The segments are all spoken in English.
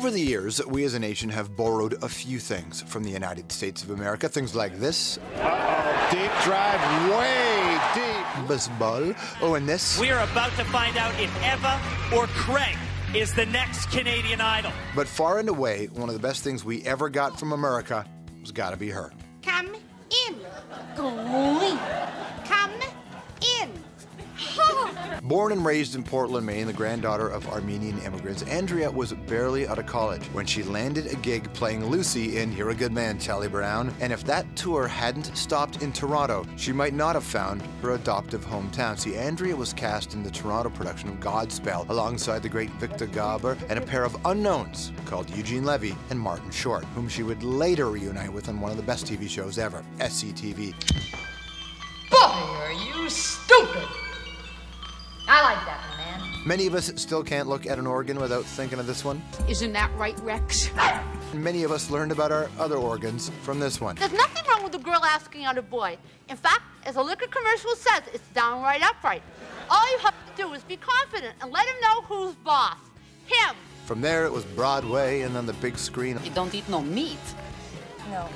Over the years, we as a nation have borrowed a few things from the United States of America. Things like this. Uh-oh, deep drive, way deep. Baseball. Oh, and this. We are about to find out if Eva or Craig is the next Canadian Idol. But far and away, one of the best things we ever got from America has got to be her. Come in. Glee. Come in. Born and raised in Portland, Maine, the granddaughter of Armenian immigrants, Andrea was barely out of college when she landed a gig playing Lucy in You're a Good Man, Charlie Brown. And if that tour hadn't stopped in Toronto, she might not have found her adoptive hometown. See, Andrea was cast in the Toronto production of Godspell alongside the great Victor Garber and a pair of unknowns called Eugene Levy and Martin Short, whom she would later reunite with on one of the best TV shows ever, SCTV. Boy, are you stupid! I like that one, man. Many of us still can't look at an organ without thinking of this one. Isn't that right, Rex? And many of us learned about our other organs from this one. There's nothing wrong with a girl asking out a boy. In fact, as a liquor commercial says, it's downright upright. All you have to do is be confident and let him know who's boss. Him. From there, it was Broadway and then the big screen. You don't eat no meat. No,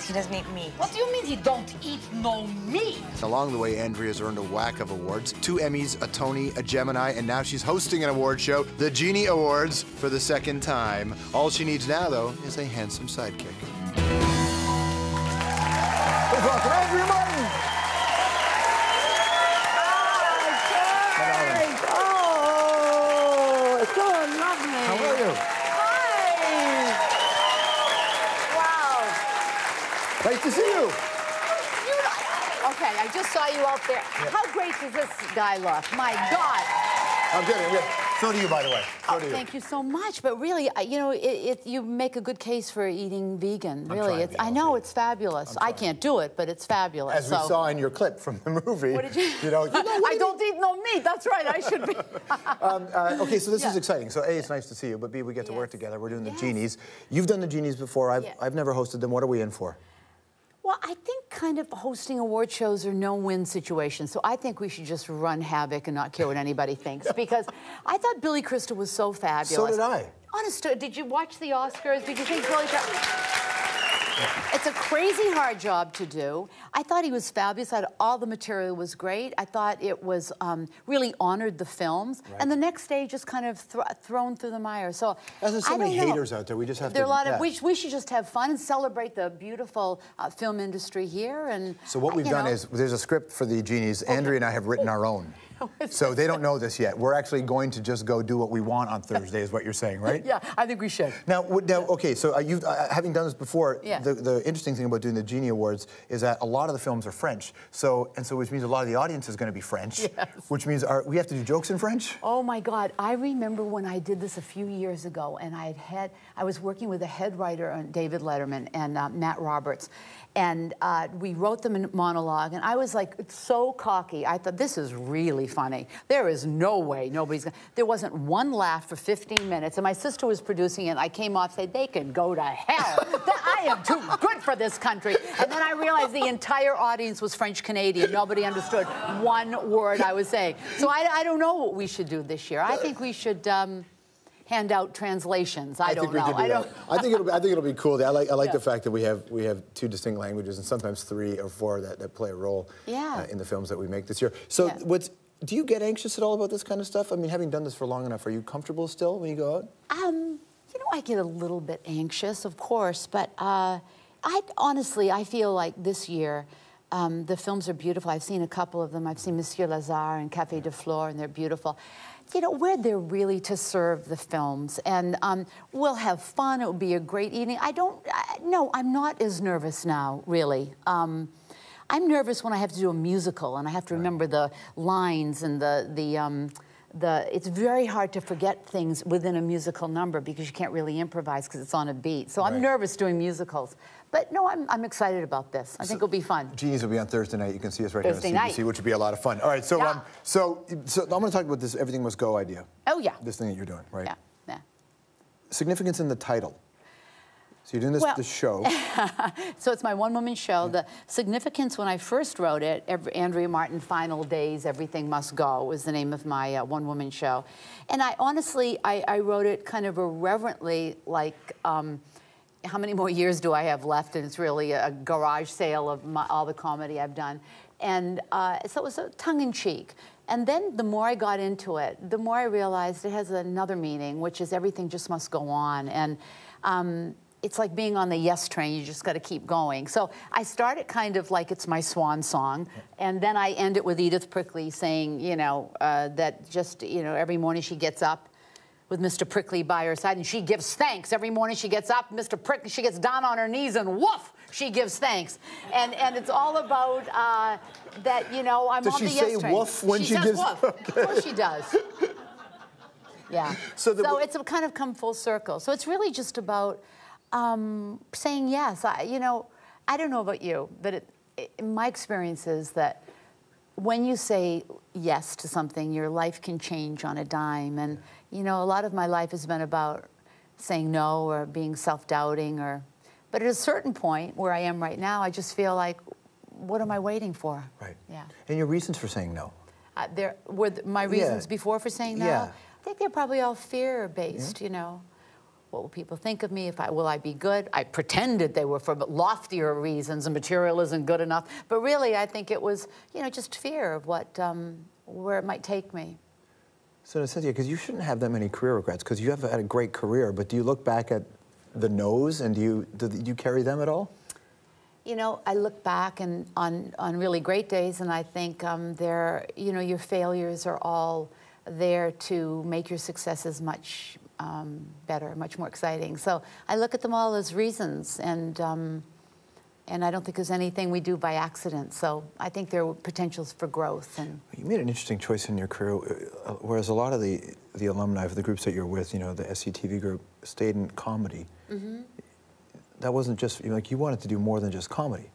he doesn't eat meat. What do you mean he don't eat no meat? Along the way, Andrea's earned a whack of awards, 2 Emmys, a Tony, a Gemini, and now she's hosting an award show, the Genie Awards, for the 2nd time. All she needs now, though, is a handsome sidekick. Please welcome Andrea Martin. Oh, it's so lovely. How are you? Nice to see you. Okay, I just saw you out there. Yep. How great does this guy look? My God. I'm good. So do you, by the way. So do you. Thank you so much. But really, you know, you make a good case for eating vegan. Really, I know it's fabulous. I can't do it, but it's fabulous. As we saw in your clip from the movie. What did you? You know, I don't eat no meat. That's right. I should be. Okay, so this is exciting. So A, it's nice to see you, but B, we get to work together. We're doing the Genies. You've done the Genies before. I've never hosted them. What are we in for? Well, I think kind of hosting award shows are no-win situations, so I think we should just run havoc and not care what anybody thinks, because I thought Billy Crystal was so fabulous. So did I. Honest, did you watch the Oscars? Did you think Billy Crystal... It's a crazy hard job to do. I thought he was fabulous. I thought all the material was great. I thought it was really honored the films. Right. And the next day just kind of thrown through the mire. So there's so many haters out there. We just have there to... Are a lot of, we should just have fun and celebrate the beautiful film industry here. And so what we've done is, there's a script for the Genies. Okay. Andrea and I have written our own. So they don't know this yet. We're actually going to just go do what we want on Thursday, is what you're saying, right? Yeah, I think we should. Now okay, so you've having done this before, the interesting thing about doing the Genie Awards is that a lot of the films are French. So which means a lot of the audience is going to be French. Yes. Which means we have to do jokes in French? Oh my God, I remember when I did this a few years ago, and I was working with a head writer on David Letterman and Matt Roberts, and we wrote them a monologue, and I was like so cocky. I thought, this is really funny. There is no way nobody's gonna... There wasn't one laugh for 15 minutes, and my sister was producing it, and I came off and said, they can go to hell. I am too good for this country. And then I realized the entire audience was French-Canadian. Nobody understood one word I was saying. So I don't know what we should do this year. I think we should hand out translations. I don't know. I think it'll be cool. I like the fact that we have 2 distinct languages and sometimes 3 or 4 that play a role in the films that we make this year. So do you get anxious at all about this kind of stuff? I mean, having done this for long enough, are you comfortable still when you go out? You know, I get a little bit anxious, of course, but honestly, I feel like this year, the films are beautiful. I've seen a couple of them. I've seen Monsieur Lazare and Café de Flore, and they're beautiful. You know, we're there really to serve the films, and we'll have fun. It will be a great evening. No, I'm not as nervous now, really. I'm nervous when I have to do a musical, and I have to remember the lines and it's very hard to forget things within a musical number because you can't really improvise because it's on a beat. So I'm nervous doing musicals. But no, I'm excited about this. I think it'll be fun. Genies will be on Thursday night. You can see us right here on CBC, which will be a lot of fun. All right, so I'm going to talk about this Everything Must Go idea. Oh, yeah. This thing that you're doing, right? Yeah. Significance in the title. So you're doing this show. So it's my one-woman show. The significance when I first wrote it, Andrea Martin, Final Days, Everything Must Go was the name of my one-woman show. And I honestly, I wrote it kind of irreverently, like, how many more years do I have left? And it's really a garage sale of all the comedy I've done. And so it was tongue-in-cheek. And then the more I got into it, the more I realized it has another meaning, which is everything just must go on. And it's like being on the Yes train. You just got to keep going. So I start it kind of like it's my swan song, and then I end it with Edith Prickly saying, you know, that just, you know, every morning she gets up with Mr. Prickly by her side, and she gives thanks. Every morning she gets up, Mr. Prickly, she gets down on her knees, and woof, she gives thanks. And it's all about that, you know, I'm on the Yes train. Does she say woof when she gives? Woof. Okay. Of course she does. Yeah. So it's kind of come full circle. So it's really just about saying yes. You know, I don't know about you, but my experience is that when you say yes to something, your life can change on a dime. And, you know, a lot of my life has been about saying no or being self-doubting. But at a certain point where I am right now, I just feel like, what am I waiting for? Right. Yeah. And your reasons for saying no? There were my reasons before for saying no? Yeah. I think they're probably all fear-based, you know. What will people think of me? Will I be good? I pretended they were for loftier reasons, and material isn't good enough. But really, I think it was, you know, just fear of what, where it might take me. So, Cynthia, because you shouldn't have that many career regrets, because you have had a great career, but do you look back at the no's, and do you carry them at all? You know, I look back and on really great days, and I think you know, your failures are all there to make your successes much better, much more exciting. So I look at them all as reasons, and I don't think there's anything we do by accident. So I think there are potentials for growth. And you made an interesting choice in your career, whereas a lot of the alumni of the groups that you're with, you know, the SCTV group, stayed in comedy. Mm-hmm. That wasn't just, like, you wanted to do more than just comedy.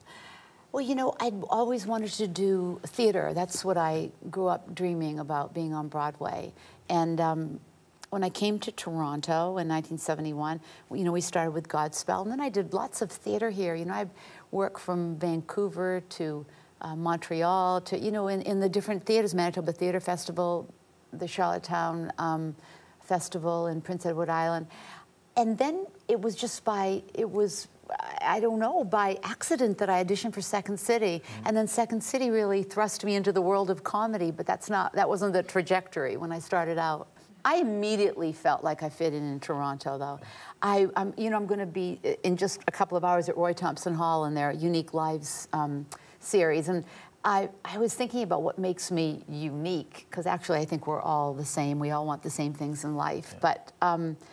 Well, you know, I'd always wanted to do theater. That's what I grew up dreaming about, being on Broadway. And when I came to Toronto in 1971, you know, we started with Godspell, and then I did lots of theater here. You know, I worked from Vancouver to Montreal to, you know, in the different theaters, Manitoba Theatre Festival, the Charlottetown Festival in Prince Edward Island. And then it was just I don't know, by accident that I auditioned for Second City. Mm-hmm. And then Second City really thrust me into the world of comedy, but that wasn't the trajectory when I started out. I immediately felt like I fit in Toronto, though. You know, I'm going to be in just a couple of hours at Roy Thompson Hall in their Unique Lives series, and I was thinking about what makes me unique, because actually I think we're all the same. We all want the same things in life. Yeah. But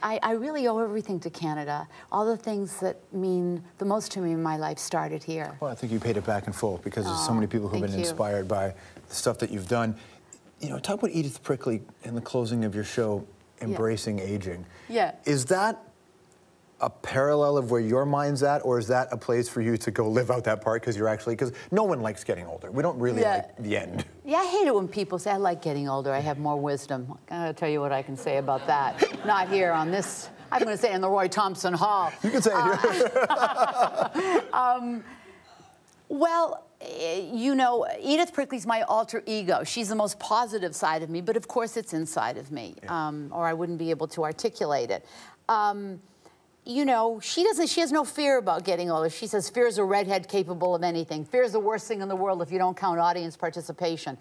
I really owe everything to Canada. All the things that mean the most to me in my life started here. Well, I think you paid it back in full, because there's so many people who've been inspired by the stuff that you've done. You know, talk about Edith Prickly in the closing of your show, embracing aging. Yeah. Is that a parallel of where your mind's at, or is that a place for you to go live out that part, because no one likes getting older. We don't really like the end. Yeah, I hate it when people say, I like getting older, I have more wisdom. I'm going to tell you what I can say about that. Not here on this, I'm going to say in the Roy Thompson Hall. You can say it here. Well, you know, Edith Prickly's my alter ego. She's the most positive side of me, but of course it's inside of me, or I wouldn't be able to articulate it. You know, she has no fear about getting older. She says, fear's a redhead capable of anything. Fear's the worst thing in the world if you don't count audience participation.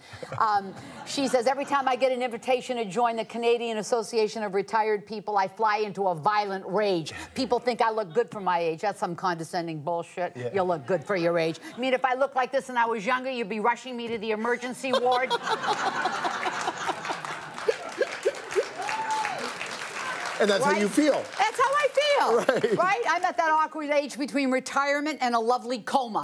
She says, every time I get an invitation to join the Canadian Association of Retired People, I fly into a violent rage. People think I look good for my age. That's some condescending bullshit. Yeah. You look good for your age. I mean, if I looked like this and I was younger, you'd be rushing me to the emergency ward. And that's how you feel. That's how I feel. Right? I'm at that awkward age between retirement and a lovely coma.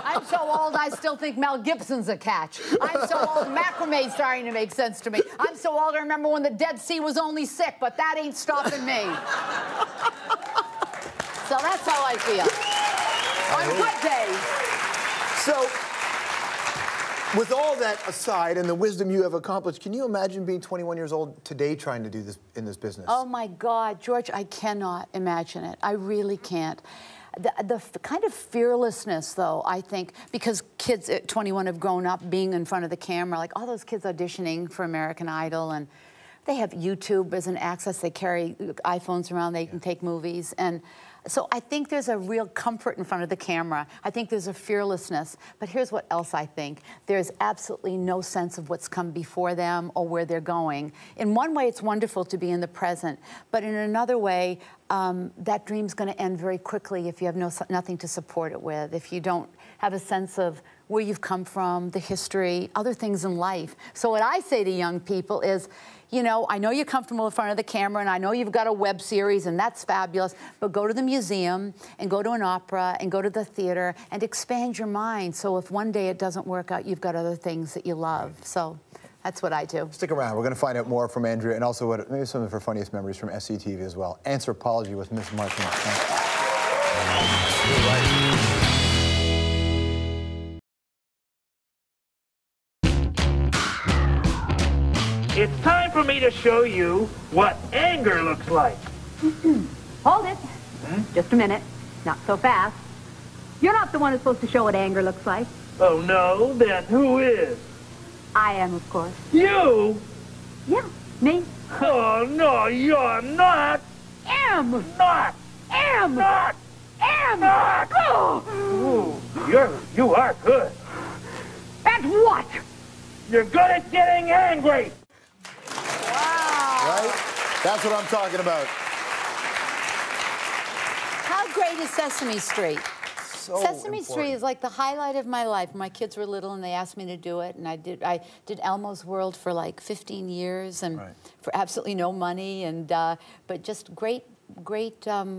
I'm so old, I still think Mel Gibson's a catch. I'm so old, macrame's starting to make sense to me. I'm so old, I remember when the Dead Sea was only sick, but that ain't stopping me. So that's how I feel. On good days. So, With all that aside and the wisdom you have accomplished, can you imagine being 21 years old today trying to do this in this business? Oh my God, George, I cannot imagine it. I really can't. The kind of fearlessness, though, I think, because kids at 21 have grown up being in front of the camera, like all those kids auditioning for American Idol, and they have YouTube as an access. They carry iPhones around, they can take movies. And so I think there's a real comfort in front of the camera. I think there's a fearlessness. But here's what else I think. There's absolutely no sense of what's come before them or where they're going. In one way, it's wonderful to be in the present. But in another way, that dream's going to end very quickly if you have nothing to support it with, if you don't have a sense of where you've come from, the history, other things in life. So what I say to young people is, you know, I know you're comfortable in front of the camera, and I know you've got a web series, and that's fabulous, but go to the museum, and go to an opera, and go to the theater, and expand your mind, so if one day it doesn't work out, you've got other things that you love. So that's what I do. Stick around. We're going to find out more from Andrea, and also maybe some of her funniest memories from SCTV as well. Anthropology with Miss Martin. It's time for me to show you what anger looks like. Hold it. Just a minute. Not so fast. You're not the one who's supposed to show what anger looks like. Oh, no? Then who is? I am, of course. You? Yeah, me. Oh, no, you're not. Am. Not. Am. Not. Am. Not. Oh. Ooh, you are good. At what? You're good at getting angry. Right? That's what I'm talking about. How great is Sesame Street? So Sesame important. Street is like the highlight of my life. My kids were little and they asked me to do it, and I did Elmo's World for like 15 years, and for absolutely no money, and but just great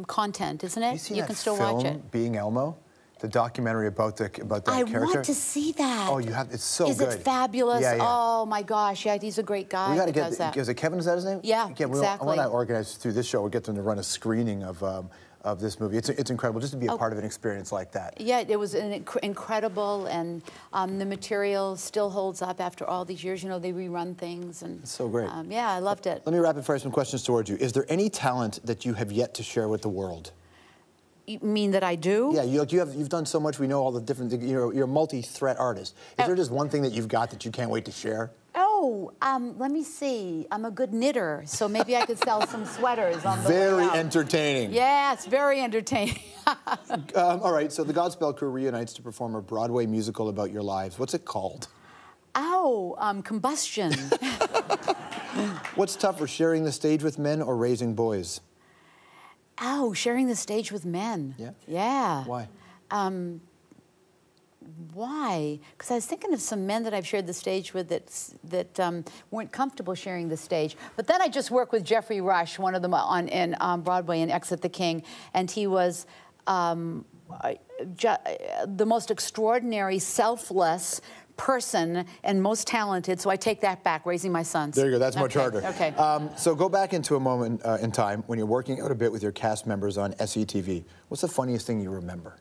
content, isn't it? You can still watch it. Being Elmo, the documentary about that character. I want to see that. Oh, you have. It's so good. Is it fabulous? Yeah, yeah. Oh my gosh, yeah, he's a great guy. We got to that get. does that. Is it Kevin? Is that his name? Yeah, exactly. I want to organize through this show. We'll get them to run a screening of this movie. It's incredible just to be a part of an experience like that. Yeah, it was incredible, and the material still holds up after all these years. You know, they rerun things, and it's so great. Yeah, I loved it. Let me rapid fire some questions towards you. Is there any talent that you have yet to share with the world? You mean that I do? Yeah, you've done so much. We know all the different things. You're a multi-threat artist. Is there just one thing that you've got that you can't wait to share? Oh, let me see. I'm a good knitter, so maybe I could sell some sweaters on the way Very out. entertaining. Yeah, it's very entertaining. All right, so the Godspell crew reunites to perform a Broadway musical about your lives. What's it called? Oh, Combustion. What's tougher, sharing the stage with men or raising boys? Oh, sharing the stage with men. Yeah? Yeah. Why? Why? Because I was thinking of some men that I've shared the stage with that weren't comfortable sharing the stage. But then I just worked with Jeffrey Rush, one of them on Broadway in Exit the King, and he was the most extraordinary, selfless person and most talented, so I take that back, raising my sons. There you go, that's much harder. Okay. So go back into a moment in time when you're working out a bit with your cast members on SCTV. What's the funniest thing you remember?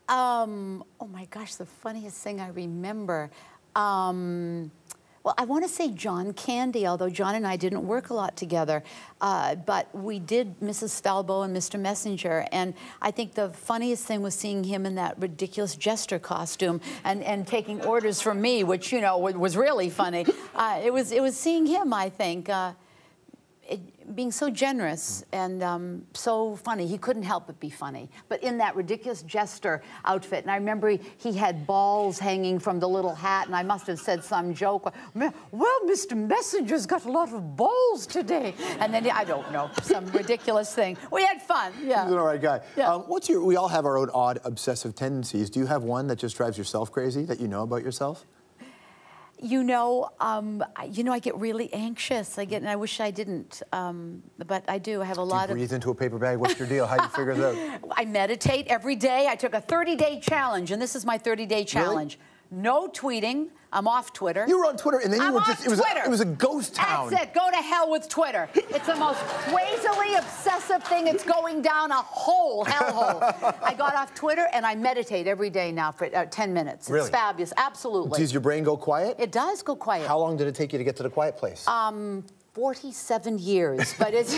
Oh my gosh, the funniest thing I remember. Well, I want to say John Candy, although John and I didn't work a lot together. But we did Mrs. Falbo and Mr. Messenger. And I think the funniest thing was seeing him in that ridiculous jester costume and taking orders from me, which, you know, was really funny. It was seeing him, I think, being so generous and so funny. He couldn't help but be funny. But in that ridiculous jester outfit, and I remember he had balls hanging from the little hat, and I must have said some joke. Well, Mr. Messenger's got a lot of balls today. And then, I don't know, some ridiculous thing. We had fun, yeah. He's an all right guy. Yeah. We all have our own odd obsessive tendencies. Do you have one that just drives yourself crazy that you know about yourself? You know, I get really anxious. And I wish I didn't, but I do. I have a lot of. Do you breathe into a paper bag? What's your deal? How do you figure it out? I meditate every day. I took a 30-day challenge, and this is my 30-day challenge. Really? No tweeting. I'm off Twitter. You were on Twitter, and then you I'm were off just, Twitter. it was a ghost town. That's it. Go to hell with Twitter. It's the most crazily obsessive thing. It's going down a hole, hellhole. I got off Twitter, and I meditate every day now for 10 minutes. Really? It's fabulous. Absolutely. Does your brain go quiet? It does go quiet. How long did it take you to get to the quiet place? 47 years, but it's...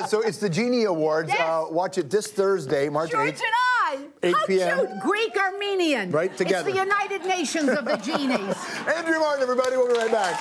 So it's the Genie Awards. Yes. Watch it this Thursday, March 8th. George and I. 8 How p.m. cute. Greek-Armenian. Right together. It's the United Nations of the Genies. Andrea Martin, everybody. We'll be right back.